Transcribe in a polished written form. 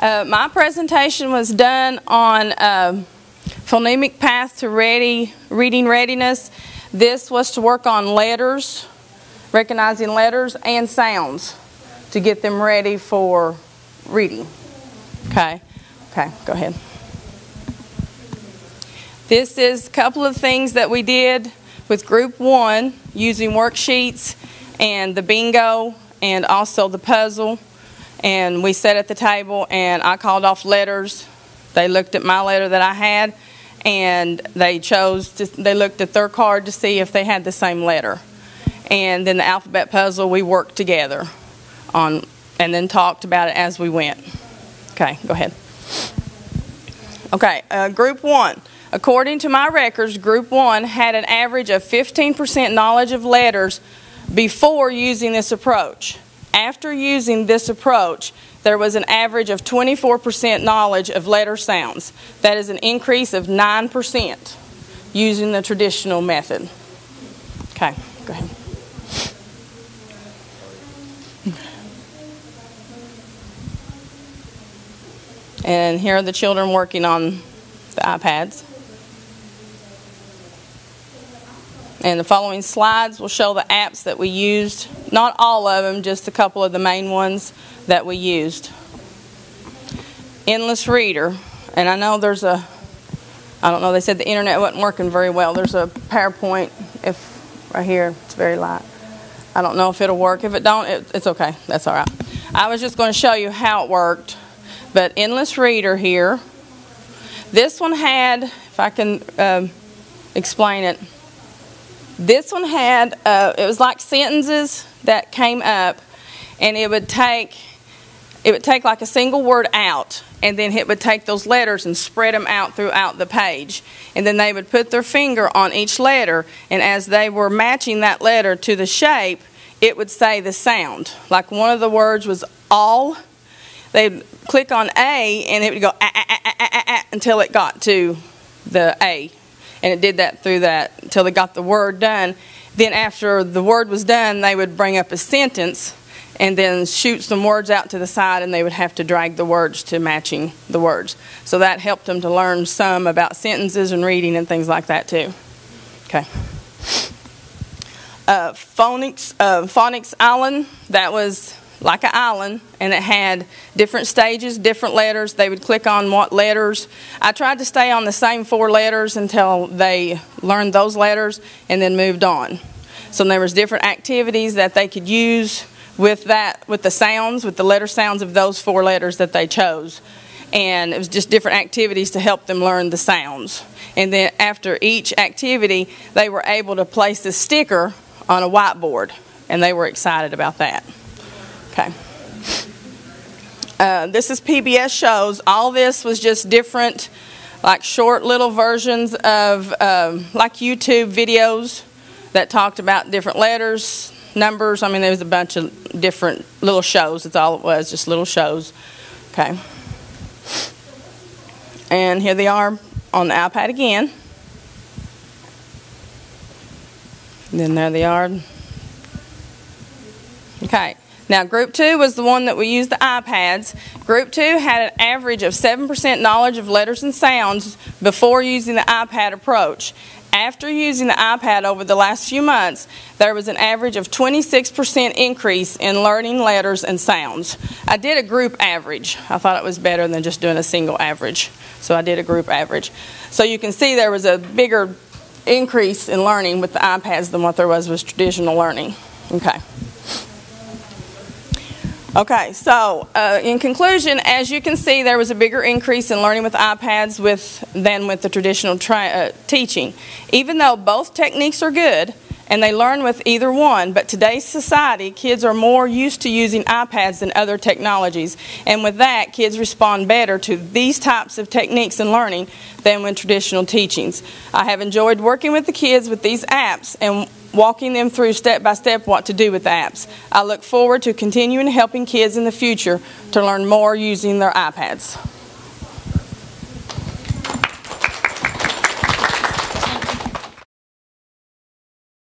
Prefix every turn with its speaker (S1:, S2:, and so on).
S1: My presentation was done on phonemic path to reading readiness. This was to work on letters, recognizing letters and sounds to get them ready for reading. Okay, go ahead. This is a couple of things that we did with Group 1 using worksheets and the bingo and also the puzzle. And we sat at the table and I called off letters. They looked at my letter that I had and they looked at their card to see if they had the same letter. And then the alphabet puzzle we worked together on and then talked about it as we went. Okay, go ahead. Okay, Group 1. According to my records, Group 1 had an average of 15% knowledge of letters before using this approach. After using this approach, there was an average of 24% knowledge of letter sounds. That is an increase of 9% using the traditional method. Okay, go ahead. And here are the children working on the iPads. And the following slides will show the apps that we used. Not all of them, just a couple of the main ones that we used. Endless Reader. And I know there's I don't know, they said the internet wasn't working very well. There's a PowerPoint right here. It's very light. I don't know if it'll work. If it don't, it's okay. That's all right. I was just going to show you how it worked. But Endless Reader here. This one had, if I can explain it, this one had, it was like sentences that came up, and it would take like a single word out, and then it would take those letters and spread them out throughout the page. And then they would put their finger on each letter, and as they were matching that letter to the shape, it would say the sound. Like one of the words was all. They'd click on A, and it would go until it got to the A. And it did that through that until they got the word done. Then after the word was done, they would bring up a sentence and then shoot some words out to the side, and they would have to drag the words to matching the words. So that helped them to learn some about sentences and reading and things like that too. Okay. Phonics Island, that was like an island, and it had different stages, different letters. They would click on what letters. I tried to stay on the same 4 letters until they learned those letters and then moved on. So there was different activities that they could use with the sounds, with the letter sounds of those 4 letters that they chose. And it was just different activities to help them learn the sounds. And then after each activity, they were able to place a sticker on a whiteboard, and they were excited about that. Okay. This is PBS shows. All this was just different, like short little versions of like YouTube videos that talked about different letters, numbers. I mean, there was a bunch of different little shows. That's all it was, just little shows. Okay. And here they are on the iPad again. And then there they are. Okay. Now, Group 2 was the one that we used the iPads. Group 2 had an average of 7% knowledge of letters and sounds before using the iPad approach. After using the iPad over the last few months, there was an average of 26% increase in learning letters and sounds. I did a group average. I thought it was better than just doing a single average. So I did a group average. So you can see there was a bigger increase in learning with the iPads than what there was with traditional learning. Okay. Okay, so in conclusion, as you can see, there was a bigger increase in learning with iPads than with the traditional teaching. Even though both techniques are good, and they learn with either one, but today's society, kids are more used to using iPads than other technologies. And with that, kids respond better to these types of techniques in learning than with traditional teachings. I have enjoyed working with the kids with these apps and walking them through step by step what to do with the apps. I look forward to continuing helping kids in the future to learn more using their iPads.